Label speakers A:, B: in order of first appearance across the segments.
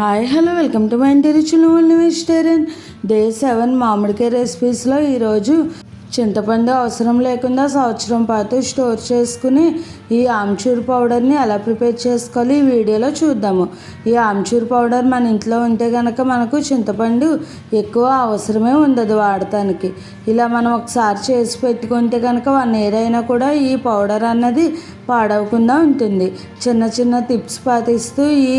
A: Hi hello welcome to my ఇంటి రుచులు vegetarian day 7 మామిడికాయ రెసిపీస్లో ఈరోజు చింతపండు అవసరం లేకుండా సంవత్సరం పాటు స్టోర్ చేసుకుని ఈ ఆమ్చూర్ పౌడర్ని ఎలా ప్రిపేర్ చేసుకోవాలి ఈ వీడియోలో చూద్దాము. ఈ ఆమ్చూర్ పౌడర్ మన ఇంట్లో ఉంటే కనుక మనకు చింతపండు ఎక్కువ అవసరమే ఉండదు వాడటానికి. ఇలా మనం ఒకసారి చేసి పెట్టుకుంటే కనుక 1 year అయినా కూడా ఈ పౌడర్ అన్నది పాడవకుండా ఉంటుంది. చిన్న చిన్న టిప్స్ పాటిస్తూ ఈ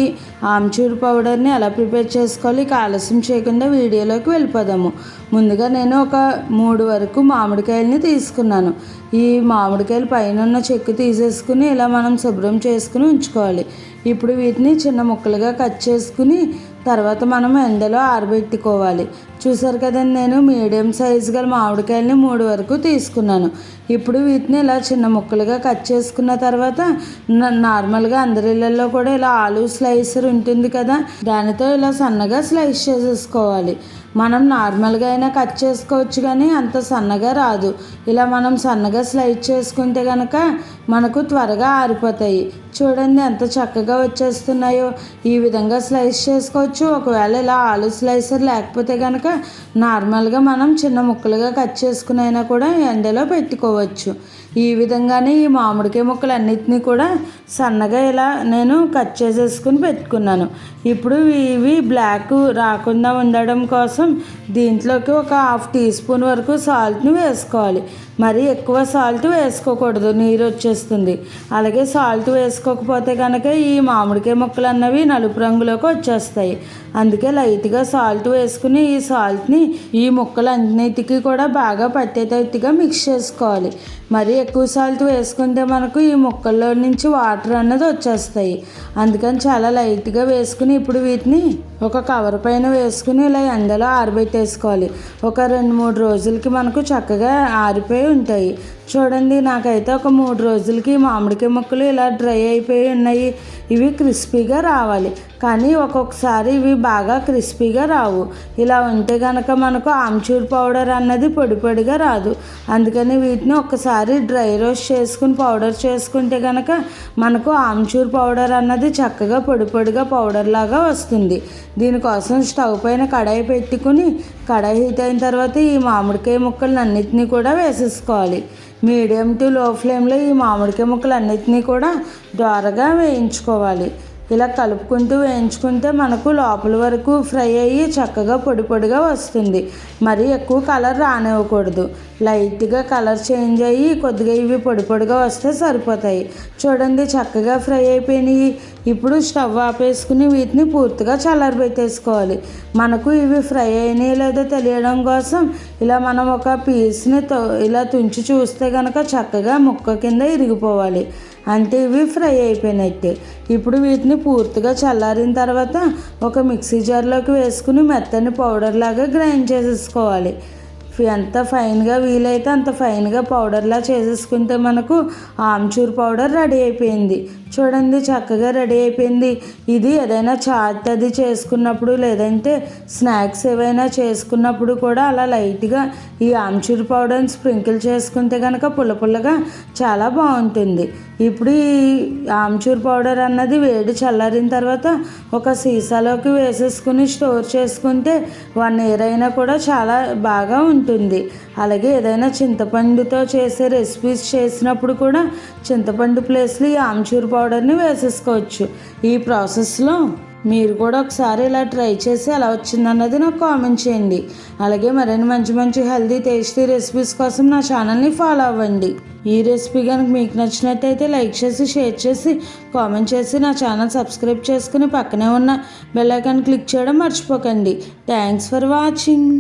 A: ఆమ్చూర్ పౌడర్ని ఎలా ప్రిపేర్ చేసుకోవాలి ఆలస్యం చేయకుండా వీడియోలోకి వెళ్ళిపోదాము. ముందుగా నేను ఒక 3 వరకు మామిడికాయలని తీసుకున్నాను. ఈ మామిడికాయలు పైన ఉన్న చెక్కు తీసేసుకుని ఇలా మనం శుభ్రం చేసుకుని ఉంచుకోవాలి. ఇప్పుడు వీటిని చిన్న ముక్కలుగా కట్ చేసుకుని తర్వాత మనం ఎండలో ఆరబెట్టుకోవాలి. చూసారు కదండి, నేను మీడియం సైజు గల మామిడికాయలని 3 వరకు తీసుకున్నాను. ఇప్పుడు వీటిని ఇలా చిన్న ముక్కలుగా కట్ చేసుకున్న తర్వాత నార్మల్గా అందరి ఇళ్ళల్లో కూడా ఇలా ఆలు స్లైసర్ ఉంటుంది కదా, దానితో ఇలా సన్నగా స్లైస్ చేసేసుకోవాలి. మనం నార్మల్గా అయినా కట్ చేసుకోవచ్చు కానీ అంత సన్నగా రాదు. ఇలా మనం సన్నగా స్లైస్ చేసుకుంటే కనుక మనకు త్వరగా ఆరిపోతాయి. చూడండి ఎంత చక్కగా వచ్చేస్తున్నాయో. ఈ విధంగా స్లైస్ చేసుకోవచ్చు. ఒకవేళ ఇలా ఆలు స్లైసర్ లేకపోతే కనుక నార్మల్గా మనం చిన్న ముక్కలుగా కట్ చేసుకుని అయినా కూడా ఎండలో పెట్టుకోవచ్చు. ఈ విధంగానే ఈ మామిడికాయ ముక్కలు అన్నిటినీ కూడా సన్నగా ఇలా నేను కట్ చేసేసుకుని పెట్టుకున్నాను. ఇప్పుడు ఇవి బ్లాక్ రాకుండా ఉండడం కోసం దీంట్లోకి ఒక 1/2 teaspoon వరకు సాల్ట్ని వేసుకోవాలి. మరీ ఎక్కువ సాల్ట్ వేసుకోకూడదు, నీరు వచ్చేస్తుంది. అలాగే సాల్ట్ వేసుకోకపోతే కనుక ఈ మామిడికాయ ముక్కలు అన్నవి నలుపు రంగులోకి వచ్చేస్తాయి. అందుకే లైట్గా సాల్ట్ వేసుకుని ఈ సాల్ట్ని ఈ ముక్కలు అన్నిటికీ కూడా బాగా పట్టేటట్టుగా మిక్స్ చేసుకోవాలి. మరీ ఎక్కువ సాల్ట్ వేసుకుంటే మనకు ఈ ముక్కల్లో నుంచి వాటర్ అన్నది వచ్చేస్తాయి. అందుకని చాలా లైట్గా వేసుకుని ఇప్పుడు వీటిని ఒక కవర్ పైన వేసుకుని ఇలా ఎండలో ఆరబెట్టేసుకోవాలి. ఒక 2-3 రోజులకి మనకు చక్కగా ఆరిపోయి ఉంటాయి. చూడండి, నాకైతే ఒక 3 రోజులకి మామిడికాయ ముక్కలు ఇలా డ్రై అయిపోయి ఉన్నాయి. ఇవి క్రిస్పీగా రావాలి, కానీ ఒక్కొక్కసారి ఇవి బాగా క్రిస్పీగా రావు. ఇలా ఉంటే కనుక మనకు ఆమ్చూర్ పౌడర్ అన్నది పొడి పొడిగా రాదు. అందుకని వీటిని ఒక్కసారి డ్రై రోస్ట్ చేసుకుని పౌడర్ చేసుకుంటే కనుక మనకు ఆమ్చూర్ పౌడర్ అన్నది చక్కగా పొడి పొడిగా పౌడర్ లాగా వస్తుంది. దీనికోసం స్టవ్ పైన కడాయి పెట్టుకుని కడాయి హీట్ అయిన తర్వాత ఈ మామిడికాయ ముక్కలు అన్నిటినీ కూడా వేసేసుకోవాలి. మీడియం టు లో ఫ్లేమ్లో ఈ మామిడికాయ ముక్కలు అన్నిటినీ కూడా దోరగా వేయించుకోవాలి. ఇలా కలుపుకుంటూ వేయించుకుంటే మనకు లోపల వరకు ఫ్రై అయ్యి చక్కగా పొడి పొడిగా వస్తుంది. మరీ ఎక్కువ కలర్ రానివ్వకూడదు. లైట్గా కలర్ చేంజ్ అయ్యి కొద్దిగా ఇవి పొడి పొడిగా వస్తే సరిపోతాయి. చూడండి, చక్కగా ఫ్రై అయిపోయినాయి. ఇప్పుడు స్టవ్ ఆపేసుకుని వీటిని పూర్తిగా చల్లారబెట్టేసుకోవాలి. మనకు ఇవి ఫ్రై అయినాయి లేదో తెలియడం కోసం ఇలా మనం ఒక పీస్ని ఇలా తుంచి చూస్తే కనుక చక్కగా ముక్క కింద ఇరిగిపోవాలి. అంటే ఇవి ఫ్రై అయిపోయినట్టే. ఇప్పుడు వీటిని పూర్తిగా చల్లారిన తర్వాత ఒక మిక్సీ జార్లోకి వేసుకుని మెత్తని పౌడర్ లాగా గ్రైండ్ చేసేసుకోవాలి. ఎంత ఫైన్గా వీలైతే అంత ఫైన్గా పౌడర్లా చేసేసుకుంటే మనకు ఆమ్చూర్ పౌడర్ రెడీ అయిపోయింది. చూడండి, చక్కగా రెడీ అయిపోయింది. ఇది ఏదైనా చాట్ అది చేసుకున్నప్పుడు లేదంటే స్నాక్స్ ఏవైనా చేసుకున్నప్పుడు కూడా అలా లైట్గా ఈ ఆమ్చూర్ పౌడర్ని స్ప్రింకిల్ చేసుకుంటే కనుక పుల్ల పుల్లగా చాలా బాగుంటుంది. ఇప్పుడు ఈ ఆమ్చూర్ పౌడర్ అన్నది వేడి చల్లారిన తర్వాత ఒక సీసాలోకి వేసేసుకుని స్టోర్ చేసుకుంటే 1 year అయినా కూడా చాలా బాగా ఉంటుంది. అలాగే ఏదైనా చింతపండుతో చేసే రెసిపీస్ చేసినప్పుడు కూడా చింతపండు ప్లేస్లో ఈ ఆమ్చూర్ పౌడర్ని వేసేసుకోవచ్చు. ఈ ప్రాసెస్లో మీరు కూడా ఒకసారి ఇలా ట్రై చేసి ఎలా వచ్చిందన్నది నాకు కామెంట్ చేయండి. అలాగే మరిన్ని మంచి మంచి హెల్దీ టేస్టీ రెసిపీస్ కోసం నా ఛానల్ని ఫాలో అవ్వండి. ఈ రెసిపీ కనుక మీకు నచ్చినట్టయితే లైక్ చేసి షేర్ చేసి కామెంట్ చేసి నా ఛానల్ సబ్స్క్రైబ్ చేసుకుని పక్కనే ఉన్న బెల్ ఐకాన్ క్లిక్ చేయడం మర్చిపోకండి. Thanks for watching.